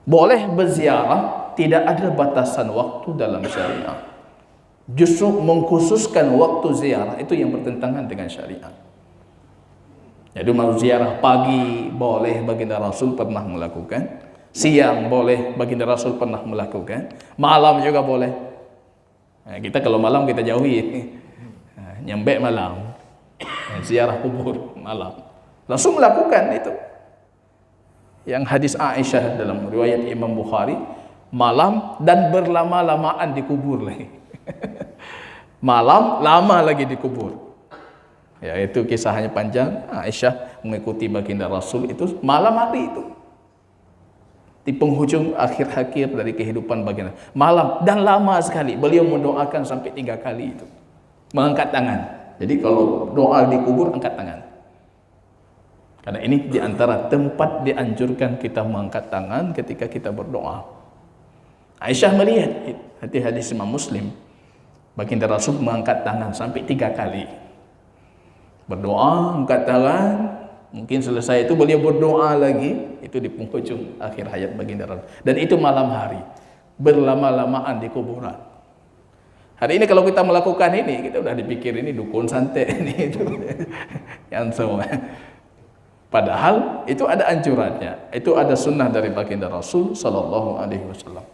Boleh berziarah, tidak ada batasan waktu dalam syariat. Justru mengkhususkan waktu ziarah itu yang bertentangan dengan syariat. Jadi mau ziarah pagi boleh, baginda Rasul pernah melakukan. Siang boleh, baginda Rasul pernah melakukan. Malam juga boleh. Nah, kita kalau malam kita jauhi. Nyampe malam. Ziarah kubur malam. Langsung melakukan itu. Yang hadis Aisyah dalam riwayat Imam Bukhari, malam dan berlama-lamaan dikubur lagi. Malam lama lagi dikubur. Ya, itu kisahnya panjang. Aisyah mengikuti baginda Rasul itu malam hari itu. Di penghujung akhir-akhir dari kehidupan baginda. Malam dan lama sekali. Beliau mendoakan sampai 3 kali itu. Mengangkat tangan. Jadi kalau doa dikubur, angkat tangan. Karena ini diantara tempat dianjurkan kita mengangkat tangan ketika kita berdoa. Aisyah melihat hadis Imam Muslim, baginda Rasul mengangkat tangan sampai 3 kali. Berdoa, angkat tangan, mungkin selesai itu beliau berdoa lagi, itu di penghujung akhir hayat baginda Rasul. Dan itu malam hari, berlama-lamaan di kuburan. Hari ini kalau kita melakukan ini, kita udah dipikir ini dukun santet ini itu. Yang semua. Padahal itu ada anjurannya, itu ada sunnah dari baginda Rasul sallallahu alaihi wasallam.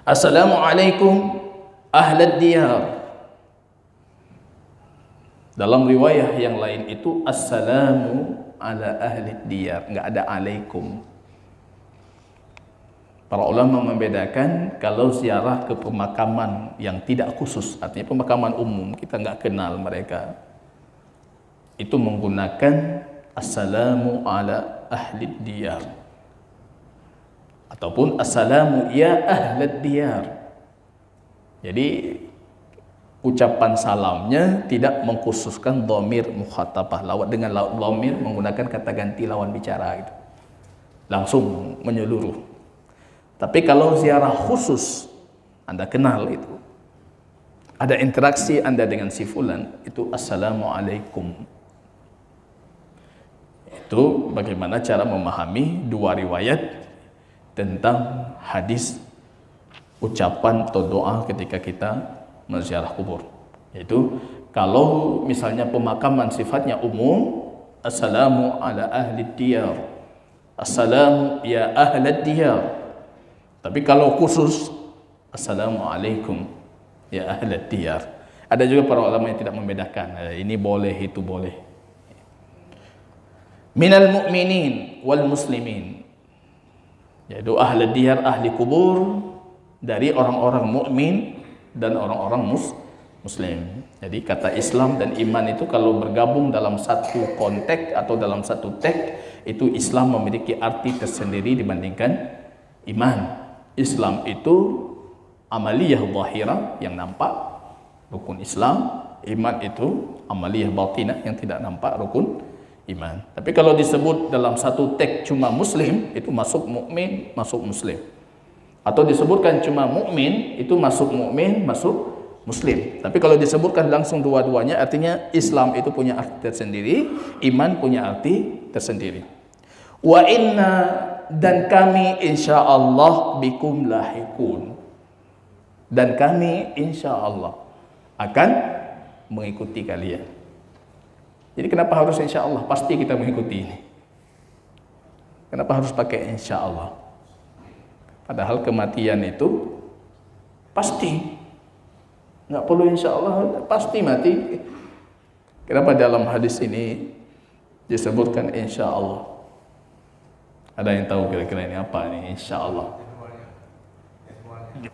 Assalamualaikum ahlad diyar. Dalam riwayah yang lain itu assalamu ala ahli diyar, enggak ada alaikum. Para ulama membedakan kalau ziarah ke pemakaman yang tidak khusus, artinya pemakaman umum, kita enggak kenal mereka, itu menggunakan assalamu ala ahli diyar ataupun assalamu ya ahlad diyar. Jadi ucapan salamnya tidak mengkhususkan dhamir mukhatabah, lawan dengan dhamir menggunakan kata ganti lawan bicara gitu. Langsung menyeluruh. Tapi kalau ziarah khusus, Anda kenal itu, ada interaksi Anda dengan si fulan, itu assalamualaikum. Itu bagaimana cara memahami 2 riwayat tentang hadis ucapan atau doa ketika kita menziarah kubur. Yaitu kalau misalnya pemakaman sifatnya umum, assalamu ala ahli diyar, assalamu ya ahlad diyar. Tapi kalau khusus, assalamualaikum ya ahlad diyar. Ada juga para ulama yang tidak membedakan, ini boleh, itu boleh. Minal mu'minin wal muslimin, yaitu ahli diyar, ahli kubur, dari orang-orang mukmin dan orang-orang muslim. Jadi kata Islam dan iman itu kalau bergabung dalam satu konteks atau dalam satu teks, itu Islam memiliki arti tersendiri dibandingkan iman. Islam itu amaliyah zahirah yang nampak, rukun Islam. Iman itu amaliyah batinah yang tidak nampak, rukun iman. Tapi kalau disebut dalam satu teks cuma muslim, itu masuk mukmin, masuk muslim. Atau disebutkan cuma mukmin, itu masuk mukmin, masuk muslim. Tapi kalau disebutkan langsung dua-duanya, artinya Islam itu punya arti tersendiri, iman punya arti tersendiri. Wa inna, dan kami insyaallah bikum lahikun, dan kami insyaallah akan mengikuti kalian. Jadi kenapa harus insyaallah? Pasti kita mengikuti ini. Kenapa harus pakai insyaallah? Padahal kematian itu pasti. Nggak perlu insyaallah, pasti mati. Kenapa dalam hadis ini disebutkan insyaallah? Ada yang tahu kira-kira ini apa nih insyaallah?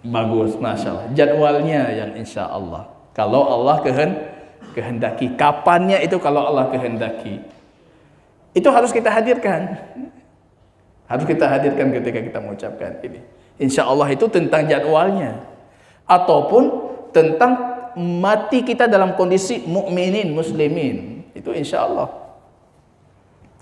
Bagus, masya Allah. Jadwalnya yang insyaallah. Kalau Allah kehendaki, kapannya itu kalau Allah kehendaki, itu harus kita hadirkan. Harus kita hadirkan ketika kita mengucapkan ini. Insya Allah itu tentang jadwalnya, ataupun tentang mati kita dalam kondisi mukminin muslimin. Itu insya Allah.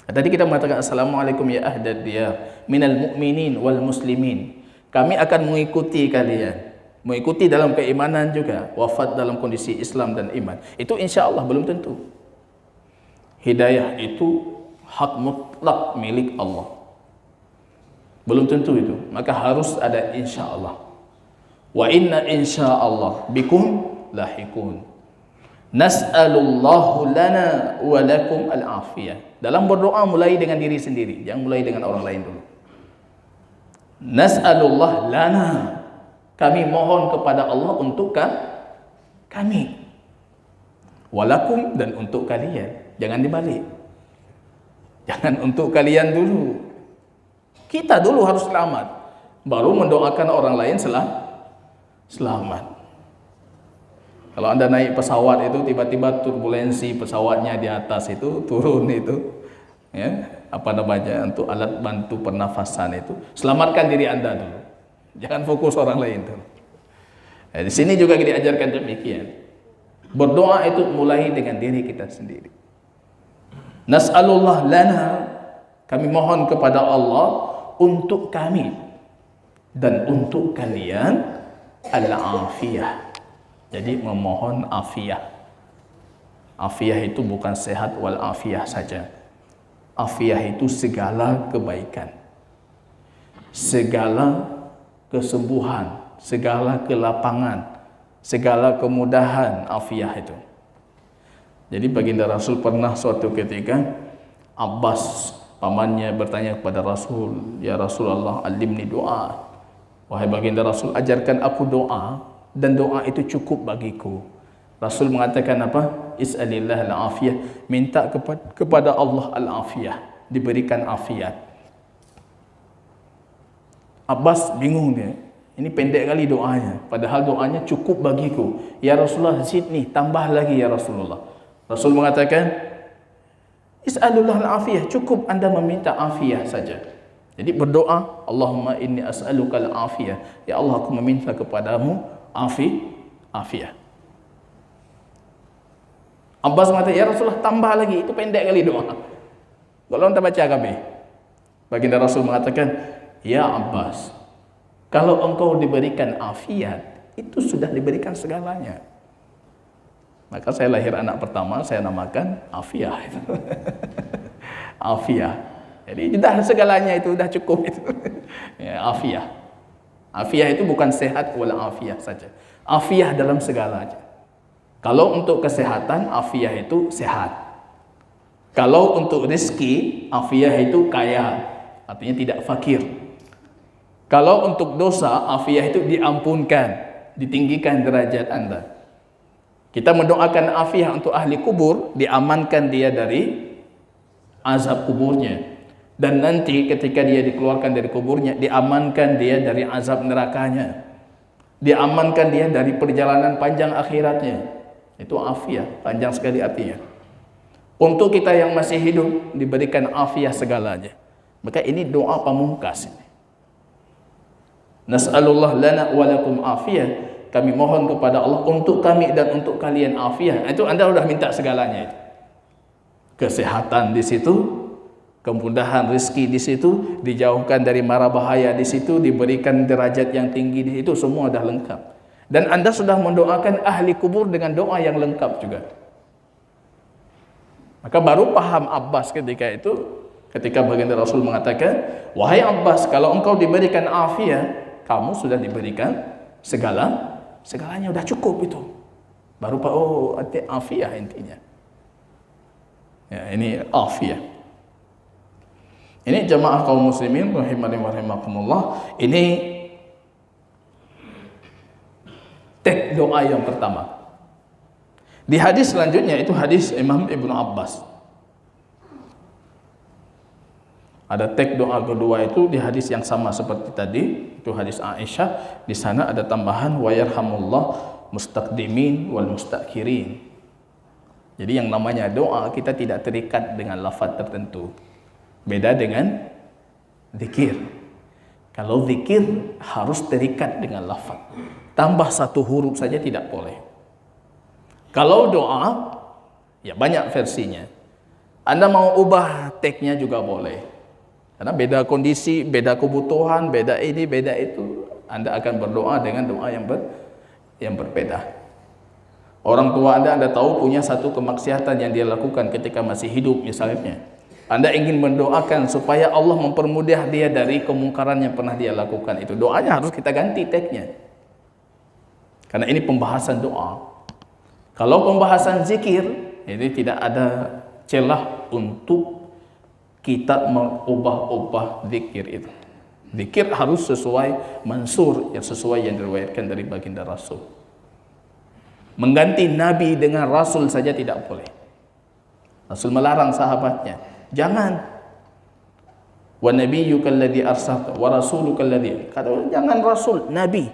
Tadi kita mengatakan assalamualaikum ya ahlad diyar minal mu'minin wal muslimin. Kami akan mengikuti kalian, mengikuti dalam keimanan juga, wafat dalam kondisi Islam dan iman. Itu insya Allah belum tentu. Hidayah itu hak mutlak milik Allah. Belum tentu itu. Maka harus ada insya Allah. Wa inna insya Allah bikum lahikun. Nas'alullahu lana wa lakum al-afiyah. Dalam berdoa mulai dengan diri sendiri, jangan mulai dengan orang lain dulu. Nas'alullah lana. Kami mohon kepada Allah untuk kami. Walakum, dan untuk kalian. Jangan dibalik. Jangan untuk kalian dulu. Kita dulu harus selamat, baru mendoakan orang lain selamat. Kalau Anda naik pesawat itu tiba-tiba turbulensi pesawatnya di atas itu turun itu, ya, apa namanya, untuk alat bantu pernafasan itu, selamatkan diri Anda dulu. Jangan fokus orang lain dulu. Di sini juga diajarkan demikian. Berdoa itu mulai dengan diri kita sendiri. Nas'alullah lana, kami mohon kepada Allah untuk kami dan untuk kalian al-afiyah. Jadi memohon afiyah. Afiyah itu bukan sehat wal afiyah saja. Afiyah itu segala kebaikan, segala kesembuhan, segala kelapangan, segala kemudahan. Afiyah itu. Jadi baginda Rasul pernah suatu ketika, Abbas pamannya bertanya kepada Rasul, "Ya Rasulullah, alimni doa." Wahai baginda Rasul, ajarkan aku doa, dan doa itu cukup bagiku. Rasul mengatakan apa? Is'alillah al-afiyah, minta kepada Allah al-afiyah, diberikan afiat. Abbas bingung dia, ini pendek kali doanya, padahal doanya cukup bagiku. Ya Rasulullah, zidni, tambah lagi ya Rasulullah. Rasul mengatakan, Is'alullah al-afiyah, cukup Anda meminta afiyah saja. Jadi berdoa, Allahumma inni as'aluka al-afiyah, ya Allah, aku meminta kepadamu afiyah. Abbas mengatakan, ya Rasulullah, tambah lagi, itu pendek kali doa. Kalau Anda baca kabeh. Baginda Rasul mengatakan, ya Abbas, kalau engkau diberikan afiat, itu sudah diberikan segalanya. Maka saya lahir anak pertama, saya namakan Afiyah. Afiyah. Jadi sudah segalanya itu, sudah cukup itu. Ya, Afiyah. Afiyah itu bukan sehat wala afiyah saja. Afiyah dalam segalanya. Kalau untuk kesehatan, afiyah itu sehat. Kalau untuk rezeki, afiyah itu kaya, artinya tidak fakir. Kalau untuk dosa, afiyah itu diampunkan, ditinggikan derajat Anda. Kita mendoakan afiyah untuk ahli kubur, diamankan dia dari azab kuburnya. Dan nanti ketika dia dikeluarkan dari kuburnya, diamankan dia dari azab nerakanya. Diamankan dia dari perjalanan panjang akhiratnya. Itu afiyah, panjang sekali artinya. Untuk kita yang masih hidup, diberikan afiyah segalanya. Maka ini doa pamungkas. Nas'alullah lana wa lakum afiyah. Kami mohon kepada Allah untuk kami dan untuk kalian afiyah. Itu Anda sudah minta segalanya itu. Kesehatan di situ, kemudahan rezeki di situ, dijauhkan dari mara bahaya di situ, diberikan derajat yang tinggi di situ, semua sudah lengkap. Dan Anda sudah mendoakan ahli kubur dengan doa yang lengkap juga. Maka baru paham Abbas ketika itu, ketika baginda Rasul mengatakan, wahai Abbas, kalau engkau diberikan afiyah, kamu sudah diberikan segalanya, sudah cukup itu. Baru Pak, oh, afiyah intinya. Ya, ini afiyah. Ini jamaah kaum muslimin rahimani wa rahimakumullah. Ini teks doa yang pertama. Di hadis selanjutnya itu hadis Imam Ibnu Abbas. Ada teks doa kedua itu di hadis yang sama seperti tadi, itu hadis Aisyah. Di sana ada tambahan wa yarhamullah mustaqdimin wal mustakhirin. Jadi yang namanya doa kita tidak terikat dengan lafaz tertentu. Beda dengan zikir. Kalau zikir harus terikat dengan lafaz. Tambah satu huruf saja tidak boleh. Kalau doa, ya banyak versinya. Anda mau ubah teksnya juga boleh. Karena beda kondisi, beda kebutuhan, beda ini, beda itu. Anda akan berdoa dengan doa yang berbeda. Orang tua Anda tahu punya satu kemaksiatan yang dia lakukan ketika masih hidup misalnya. Anda ingin mendoakan supaya Allah mempermudah dia dari kemungkaran yang pernah dia lakukan itu. Doanya harus kita ganti tagnya. Karena ini pembahasan doa. Kalau pembahasan zikir, ini tidak ada celah untuk kita mengubah-ubah zikir itu. Zikir harus sesuai mansur, yang sesuai yang diriwayatkan dari baginda Rasul. Mengganti Nabi dengan Rasul saja tidak boleh. Rasul melarang sahabatnya, jangan. Wa nabiyyuka alladhi arsalta wa rasuluka alladhi. Kata jangan Rasul, Nabi.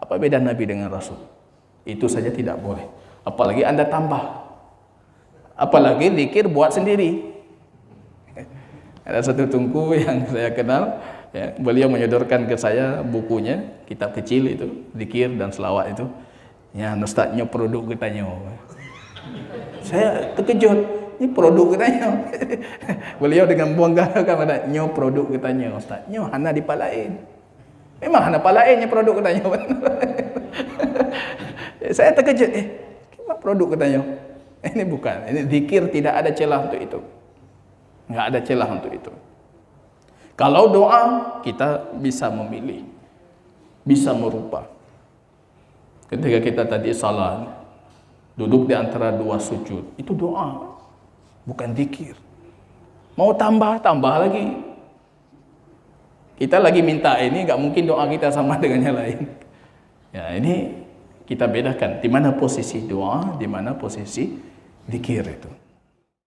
Apa beda Nabi dengan Rasul? Itu saja tidak boleh. Apalagi Anda tambah. Apalagi zikir buat sendiri. Ada satu tunku yang saya kenal, ya, beliau menyodorkan ke saya bukunya, kitab kecil itu, zikir dan selawat itu. Ya, Ustaznya produk katanya. Saya terkejut, ini produk katanya. Beliau dengan bangga kan nyo produk katanya, Ustaz. Nyo hana dipalain. Memang hana palainnya produk katanya. Saya terkejut, gimana produk katanya? Ini bukan, ini zikir tidak ada celah untuk itu. Enggak ada celah untuk itu. Kalau doa, kita bisa memilih, bisa merubah. Ketika kita tadi salat, duduk di antara dua sujud, itu doa, bukan zikir. Mau tambah lagi. Kita lagi minta ini, nggak mungkin doa kita sama dengan yang lain. Ya, ini kita bedakan di mana posisi doa, di mana posisi zikir itu.